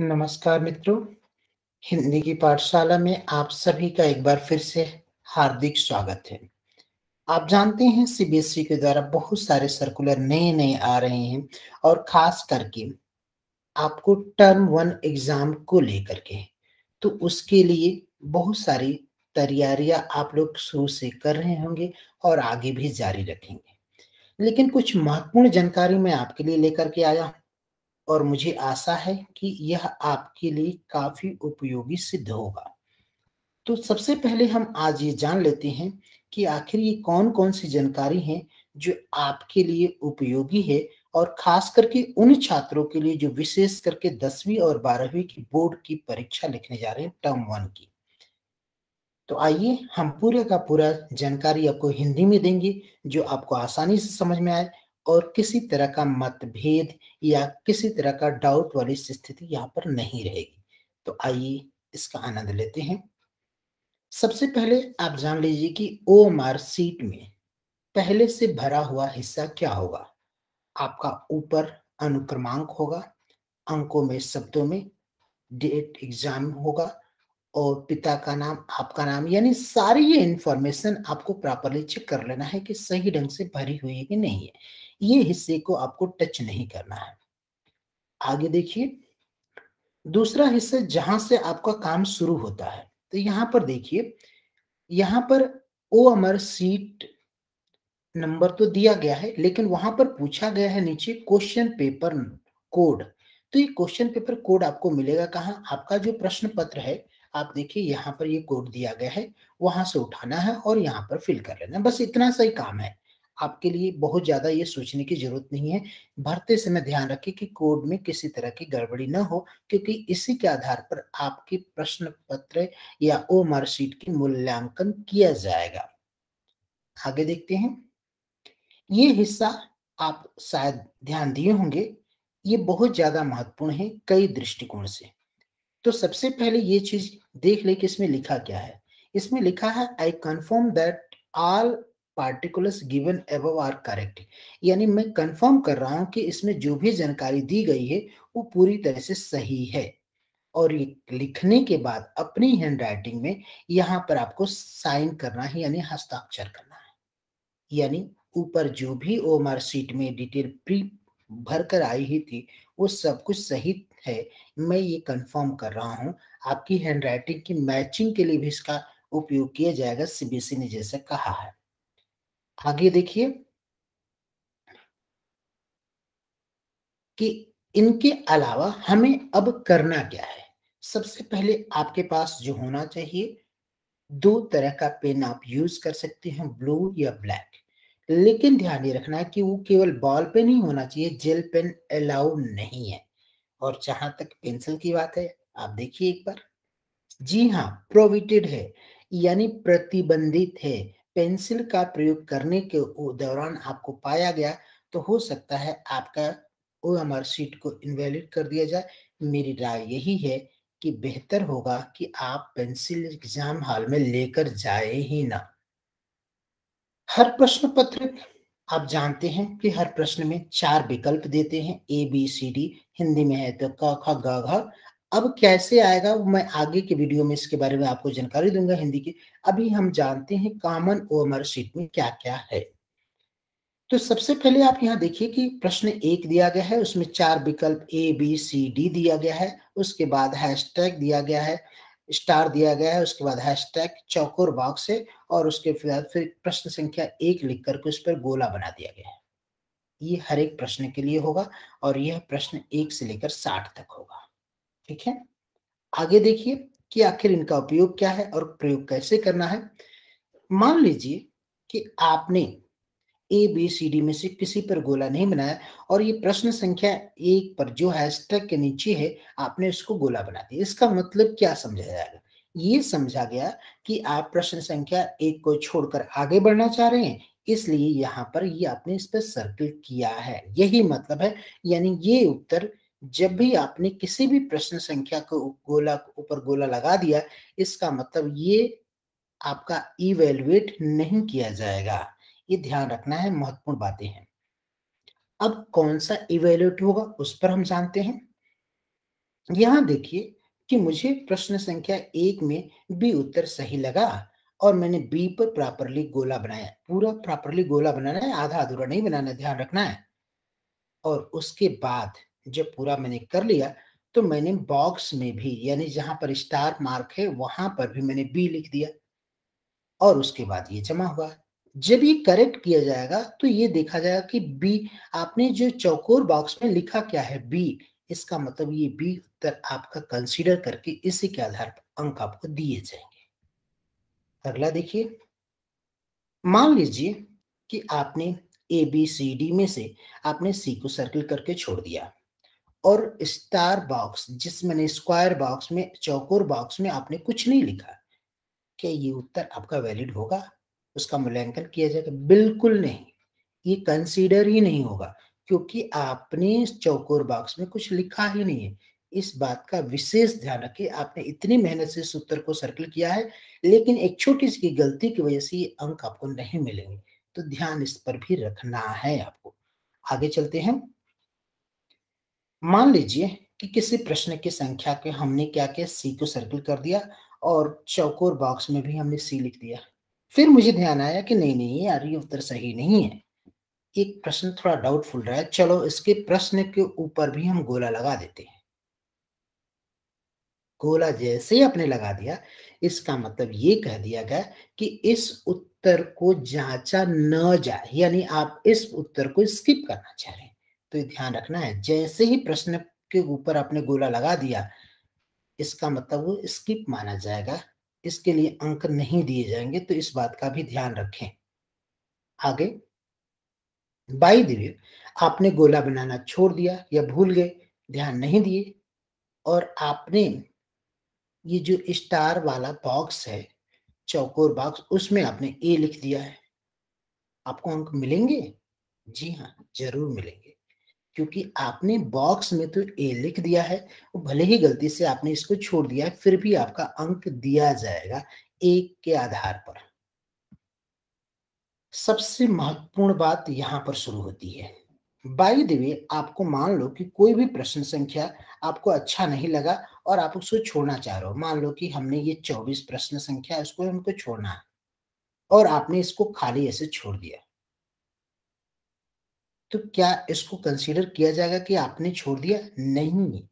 नमस्कार मित्रों, हिंदी की पाठशाला में आप सभी का एक बार फिर से हार्दिक स्वागत है। आप जानते हैं सीबीएसई के द्वारा बहुत सारे सर्कुलर नए-नए आ रहे हैं और खास करके आपको टर्म 1 एग्ज़ाम को लेकर के, तो उसके लिए बहुत सारी तैयारियाँ आप लोग शुरू से कर रहे होंगे और आगे भी जारी रखेंगे। लेकिन कुछ महत्वपूर्ण जानकारी मैं आपके लिए लेकर के आया हूँ और मुझे आशा है कि यह आपके लिए काफ़ी उपयोगी सिद्ध होगा। तो सबसे पहले हम आज ये जान लेते हैं कि आखिर ये कौन-कौन सी जानकारी हैं जो आपके लिए उपयोगी है और ख़ास करके उन छात्रों के लिए जो विशेष करके 10वीं और 12वीं की बोर्ड की परीक्षा लिखने जा रहे हैं टर्म 1 की। तो आइए हम पूरे का पूरा जानकारी आपको हिंदी में देंगे जो आपको आसानी से समझ में आए और किसी तरह का मतभेद या किसी तरह का डाउट वाली स्थिति यहाँ पर नहीं रहेगी। तो आइए इसका आनंद लेते हैं। सबसे पहले आप जान लीजिए कि ओएमआर सीट में पहले से भरा हुआ हिस्सा क्या होगा? आपका ऊपर अनुक्रमांक होगा, अंकों में शब्दों में, डेट एग्ज़ाम होगा और पिता का नाम, आपका नाम यानी सारी ये इन्फॉर्मेशन आपको प्रॉपर्ली चेक कर लेना है कि सही ढंग से भरी हुई है कि नहीं है। ये हिस्से को आपको टच नहीं करना है। आगे देखिए, दूसरा हिस्सा जहाँ से आपका काम शुरू होता है, तो यहाँ पर देखिए, यहाँ पर ओएमआर सीट नंबर तो दिया गया है, लेकिन वहाँ पर पूछा गया है नीचे क्वेश्चन पेपर कोड। तो ये क्वेश्चन पेपर कोड आपको मिलेगा कहाँ? आपका जो प्रश्न पत्र है, आप देखिए यहाँ पर ये कोड दिया गया है, वहाँ से उठाना है और यहाँ पर फिल कर लेना है। बस इतना सा ही काम है। आपके लिए बहुत ज़्यादा ये सोचने की ज़रूरत नहीं है। भरते समय ध्यान रखें कि कोड में किसी तरह की गड़बड़ी ना हो, क्योंकि इसी के आधार पर आपके प्रश्न पत्र या ओएमआर शीट की मूल्यांकन किया जाएगा। आगे देखते हैं। ये हिस्सा आप शायद ध्यान दिए होंगे, ये बहुत ज़्यादा महत्वपूर्ण है कई दृष्टिकोण से। तो सबसे पहले ये चीज़ देख लें कि इसमें लिखा क्या है। इसमें लिखा है I confirm that all particulars given above are correct. यानी मैं कन्फर्म कर रहा हूँ कि इसमें जो भी जानकारी दी गई है, वो पूरी तरह से सही है। और ये लिखने के बाद अपनी हैंडराइटिंग में यहाँ पर आपको साइन करना है यानी हस्ताक्षर करना है। यानी ऊपर जो भी ओएमआर शीट में डिटेल प्री भर कर आई ही थी, वो सब कुछ सही है। मैं ये कन्फर्म कर रहा हूँ, आपकी हैंडराइटिंग की मैचिंग के लिए भी इसका उपयोग किया जाएगा, सीबीएसई ने जैसा कहा है। आगे देखिए कि इनके अलावा हमें अब करना क्या है? सबसे पहले आपके पास जो होना चाहिए, 2 तरह का पेन आप यूज़ कर सकते हैं, ब्लू या ब्लैक। लेकिन ध्यान ये रखना है कि वो केवल बॉल पेन ही होना चाहिए, जेल पेन अलाउ नहीं है। और जहाँ तक पेंसिल की बात है, आप देखिए एक बार। जी हाँ, प्रोहिबिटेड है, यानी प्रतिबंधित है। पेंसिल का प्रयोग करने के दौरान आपको पाया गया, तो हो सकता है आपका ओएमआर शीट को इनवैलिड कर दिया जाए। मेरी राय यही है कि बेहतर होगा कि आप पेंसिल एग्ज़ाम हॉल में लेकर जाएँ ही ना। हर प्रश्न पत्र आप जानते हैं कि हर प्रश्न में 4 विकल्प देते हैं, ए, बी, सी, डी। हिंदी में है तो क, ख, ग, घ। अब कैसे आएगा वो मैं आगे के वीडियो में इसके बारे में आपको जानकारी दूँगा हिंदी की। अभी हम जानते हैं कॉमन ओएमआर शीट में क्या-क्या है। तो सबसे पहले आप यहाँ देखिए कि प्रश्न 1 दिया गया है, उसमें 4 विकल्प ए, बी, सी, डी दिया गया है। उसके बाद हैशटैग दिया गया है, स्टार दिया गया है, उसके बाद हैशटैग चौकोर बॉक्स है और उसके बाद फिर प्रश्न संख्या 1 लिख कर के उस पर गोला बना दिया गया है। ये हर एक प्रश्न के लिए होगा और यह प्रश्न 1 से लेकर 60 तक होगा। ठीक है? आगे देखिए कि आखिर इनका उपयोग क्या है और प्रयोग कैसे करना है। मान लीजिए कि आपने ए, बी, सी, डी में से किसी पर गोला नहीं बनाया और ये प्रश्न संख्या 1 पर जो हैशटैग के नीचे है, आपने उसको गोला बना दिया। इसका मतलब क्या समझा जाएगा? ये समझा गया कि आप प्रश्न संख्या 1 को छोड़कर आगे बढ़ना चाह रहे हैं, इसलिए यहाँ पर ये आपने इस पे सर्किल किया है। यही मतलब है, यानी ये उत्तर जब भी आपने किसी भी प्रश्न संख्या को गोला ऊपर गोला लगा दिया, इसका मतलब ये आपका इवैल्यूएट नहीं किया जाएगा। ये ध्यान रखना है, महत्वपूर्ण बातें हैं। अब कौन-सा इवैल्यूएट होगा, उस पर हम जानते हैं। यहाँ देखिए कि मुझे प्रश्न संख्या 1 में बी उत्तर सही लगा और मैंने बी पर प्रॉपरली गोला बनाया। पूरा प्रॉपरली गोला बनाना है, आधा-अधूरा नहीं बनाना है, ध्यान रखना है। और उसके बाद जब पूरा मैंने कर लिया, तो मैंने बॉक्स में भी यानी जहाँ पर स्टार मार्क है, वहाँ पर भी मैंने बी लिख दिया और उसके बाद ये जमा हुआ। जब ये करेक्ट किया जाएगा, तो ये देखा जाएगा कि बी आपने जो चौकोर बॉक्स में लिखा क्या है बी, इसका मतलब ये बी उत्तर आपका कंसीडर करके इसी के आधार पर अंक आपको दिए जाएँगे। अगला देखिए, मान लीजिए कि आपने ए, बी, सी, डी में से आपने सी को सर्किल करके छोड़ दिया और स्टार बॉक्स जिसमें स्क्वायर बॉक्स में चौकोर बॉक्स में आपने कुछ नहीं लिखा। क्या ये उत्तर आपका वैलिड होगा? उसका मूल्यांकन किया जाएगा? बिल्कुल नहीं, ये कंसीडर ही नहीं होगा क्योंकि आपने चौकोर बॉक्स में कुछ लिखा ही नहीं है। इस बात का विशेष ध्यान रखिए, आपने इतनी मेहनत से इस उत्तर को सर्किल किया है, लेकिन एक छोटी-सी की गलती की वजह से ये अंक आपको नहीं मिलेंगे। तो ध्यान इस पर भी रखना है आपको। आगे चलते हैं। मान लीजिए कि किसी प्रश्न की संख्या के हमने क्या किया सी को सर्किल कर दिया और चौकोर बॉक्स में भी हमने सी लिख दिया। फिर मुझे ध्यान आया कि नहीं यार ये उत्तर सही नहीं है। एक प्रश्न थोड़ा डाउटफुल रहा है, चलो इसके प्रश्न के ऊपर भी हम गोला लगा देते हैं। गोला जैसे ही आपने लगा दिया, इसका मतलब ये कह दिया गया कि इस उत्तर को जाँचा न जाए, यानी आप इस उत्तर को स्किप करना चाह रहे हैं। तो ये ध्यान रखना है, जैसे ही प्रश्न के ऊपर आपने गोला लगा दिया, इसका मतलब वो स्किप माना जाएगा। इसके लिए अंक नहीं दिए जाएँगे, तो इस बात का भी ध्यान रखें। आगे, बाय द वे आपने गोला बनाना छोड़ दिया या भूल गए, ध्यान नहीं दिए और आपने ये जो स्टार वाला बॉक्स है, चौकोर बॉक्स, उसमें आपने ए लिख दिया है। आपको अंक मिलेंगे? जी हाँ, ज़रूर मिलेंगे। क्योंकि आपने बॉक्स में तो ए लिख दिया है, वो भले ही गलती से आपने इसको छोड़ दिया है, फिर भी आपका अंक दिया जाएगा 1 के आधार पर। सबसे महत्वपूर्ण बात यहाँ पर शुरू होती है। बाय द वे आपको मान लो कि कोई भी प्रश्न संख्या आपको अच्छा नहीं लगा और आप उसको छोड़ना चाह रहे हो। मान लो कि हमने ये 24 प्रश्न संख्या है, उसको हमको छोड़ना है और आपने इसको खाली ऐसे छोड़ दिया। तो क्या इसको कंसीडर किया जाएगा कि आपने छोड़ दिया? नहीं।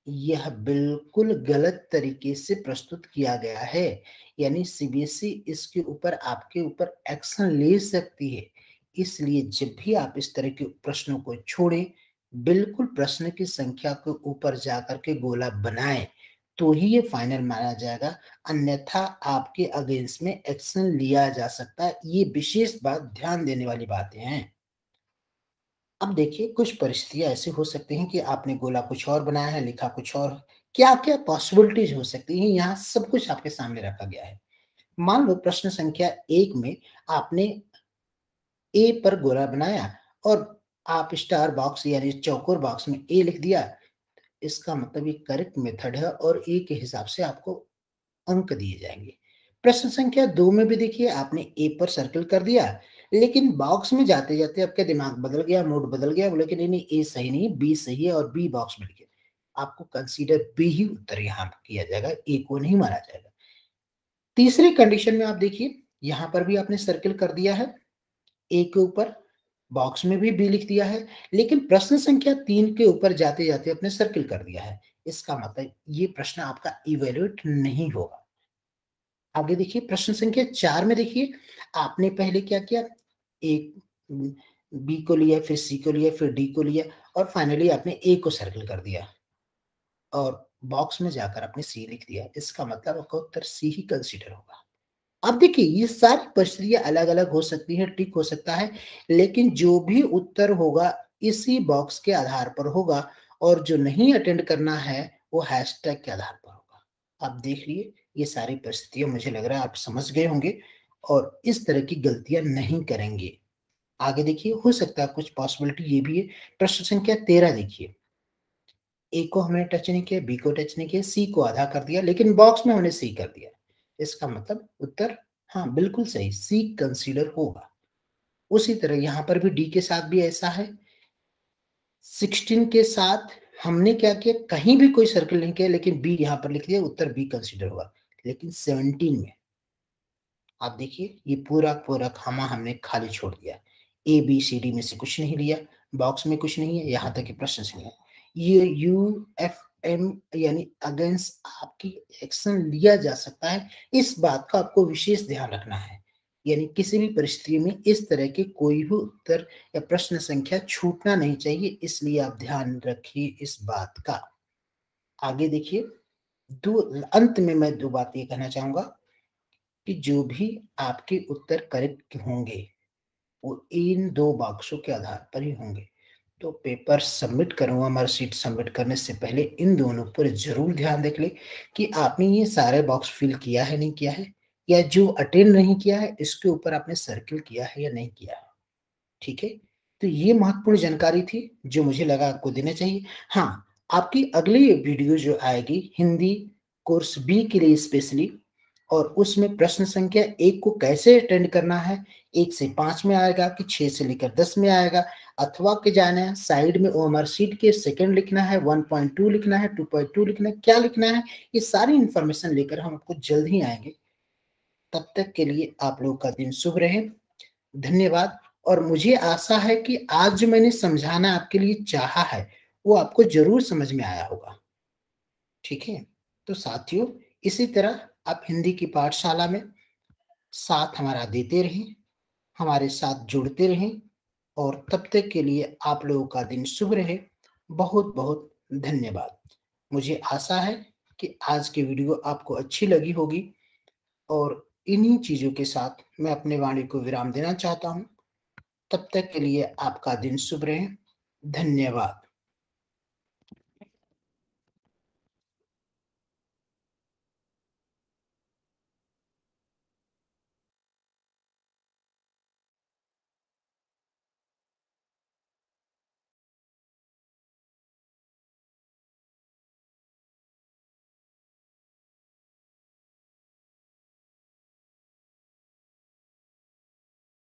यह बिल्कुल गलत तरीके से प्रस्तुत किया गया है। यानी सीबीएसई इसके ऊपर आपके ऊपर एक्शन ले सकती है। इसलिए जब भी आप इस तरह के प्रश्नों को छोड़ें, बिल्कुल प्रश्न की संख्या के ऊपर जाकर के गोला बनाएँ, तो ही ये फाइनल माना जाएगा, अन्यथा आपके अगेंस्ट में एक्शन लिया जा सकता है। ये विशेष बात ध्यान देने वाली बातें हैं। अब देखिए, कुछ परिस्थितियाँ ऐसी हो सकती हैं कि आपने गोला कुछ और बनाया है, लिखा कुछ और है। क्या-क्या पॉसिबिलिटीज़ हो सकती हैं, यहाँ सब कुछ आपके सामने रखा गया है। मान लो प्रश्न संख्या 1 में आपने ए पर गोला बनाया और आप स्टार बॉक्स यानी चौकोर बॉक्स में ए लिख दिया। इसका मतलब ये करेक्ट मेथड है और ए के हिसाब से आपको अंक दिए जाएँगे। प्रश्न संख्या 2 में भी देखिए आपने ए पर सर्किल कर दिया, लेकिन बॉक्स में जाते-जाते आपका दिमाग बदल गया, मूड बदल गया, बोले कि नहीं-नहीं ए सही नहीं है, बी सही है और बी बॉक्स में लिखिए। आपको कंसीडर बी ही उत्तर यहाँ किया जाएगा, ए को नहीं माना जाएगा। तीसरी कंडीशन में आप देखिए, यहाँ पर भी आपने सर्किल कर दिया है ए के ऊपर, बॉक्स में भी बी लिख दिया है, लेकिन प्रश्न संख्या 3 के ऊपर जाते-जाते आपने सर्किल कर दिया है। इसका मतलब ये प्रश्न आपका इवैल्यूएट नहीं होगा। आगे देखिए प्रश्न संख्या 4 में देखिए, आपने पहले क्या किया? एक बी को लिया, फिर सी को लिया, फिर डी को लिया और फाइनली आपने ए को सर्किल कर दिया और बॉक्स में जाकर आपने सी लिख दिया। इसका मतलब आपका उत्तर सी ही कंसीडर होगा। अब देखिए ये सारी परिस्थितियाँ अलग-अलग हो सकती हैं, टिक हो सकता है, लेकिन जो भी उत्तर होगा इसी बॉक्स के आधार पर होगा और जो नहीं अटेंड करना है वो हैशटैग के आधार पर होगा। आप देख लिए ये सारी परिस्थितियाँ मुझे लग रहा है आप समझ गए होंगे और इस तरह की गलतियाँ नहीं करेंगे। आगे देखिए हो सकता है कुछ पॉसिबिलिटी ये भी है, प्रश्न संख्या 13 देखिए। ए को हमने टच नहीं किया, बी को टच नहीं किया, सी को आधा कर दिया, लेकिन बॉक्स में हमने सी कर दिया। इसका मतलब उत्तर हाँ, बिल्कुल सही, सी कंसीडर होगा। उसी तरह यहाँ पर भी डी के साथ भी ऐसा है। 16 के साथ हमने क्या किया, कहीं भी कोई सर्कल नहीं किया, लेकिन बी यहाँ पर लिख दिया, उत्तर बी कंसीडर हुआ। लेकिन 17 में आप देखिए ये पूरा खामा हमने खाली छोड़ दिया। ए बी सी डी में से कुछ नहीं लिया, बॉक्स में कुछ नहीं है, यहाँ तक कि प्रश्न से नहीं है। ये यू एफ एम यानी अगेंस्ट आपकी एक्शन लिया जा सकता है, इस बात का आपको विशेष ध्यान रखना है। यानी किसी भी परिस्थिति में इस तरह के कोई भी उत्तर या प्रश्न संख्या छूटना नहीं चाहिए, इसलिए आप ध्यान रखिए इस बात का। आगे देखिए, अंत में मैं दो बात ये कहना चाहूंगा कि जो भी आपके उत्तर करेक्ट होंगे वो इन दो बॉक्सों के आधार पर ही होंगे। तो पेपर सबमिट करूंगा, मार्कशीट सबमिट करने से पहले इन दोनों पर जरूर ध्यान देख ले कि आपने ये सारे बॉक्स फिल किया है नहीं किया है, या जो अटेंड नहीं किया है इसके ऊपर आपने सर्किल किया है या नहीं किया है। ठीक है, तो ये महत्वपूर्ण जानकारी थी जो मुझे लगा आपको देना चाहिए। हाँ, आपकी अगली वीडियो जो आएगी हिंदी कोर्स बी के लिए स्पेशली, और उसमें प्रश्न संख्या 1 को कैसे अटेंड करना है, 1 से 5 में आएगा कि 6 से लेकर 10 में आएगा, अथवा के जाना है साइड में ओएमआर शीट के सेकंड लिखना है, 1.2 लिखना है, 2.2 लिखना है, क्या लिखना है, ये सारी इंफॉर्मेशन लेकर हम आपको जल्द ही आएंगे। तब तक के लिए आप लोगों का दिन शुभ रहे, धन्यवाद। और मुझे आशा है कि आज जो मैंने समझाना आपके लिए चाहा है वो आपको जरूर समझ में आया होगा। ठीक है, तो साथियों इसी तरह आप हिंदी की पाठशाला में साथ हमारा देते रहें, हमारे साथ जुड़ते रहें, और तब तक के लिए आप लोगों का दिन शुभ रहे। बहुत बहुत धन्यवाद। मुझे आशा है कि आज की वीडियो आपको अच्छी लगी होगी, और इन्हीं चीजों के साथ मैं अपने वाणी को विराम देना चाहता हूं। तब तक के लिए आपका दिन शुभ रहे, धन्यवाद।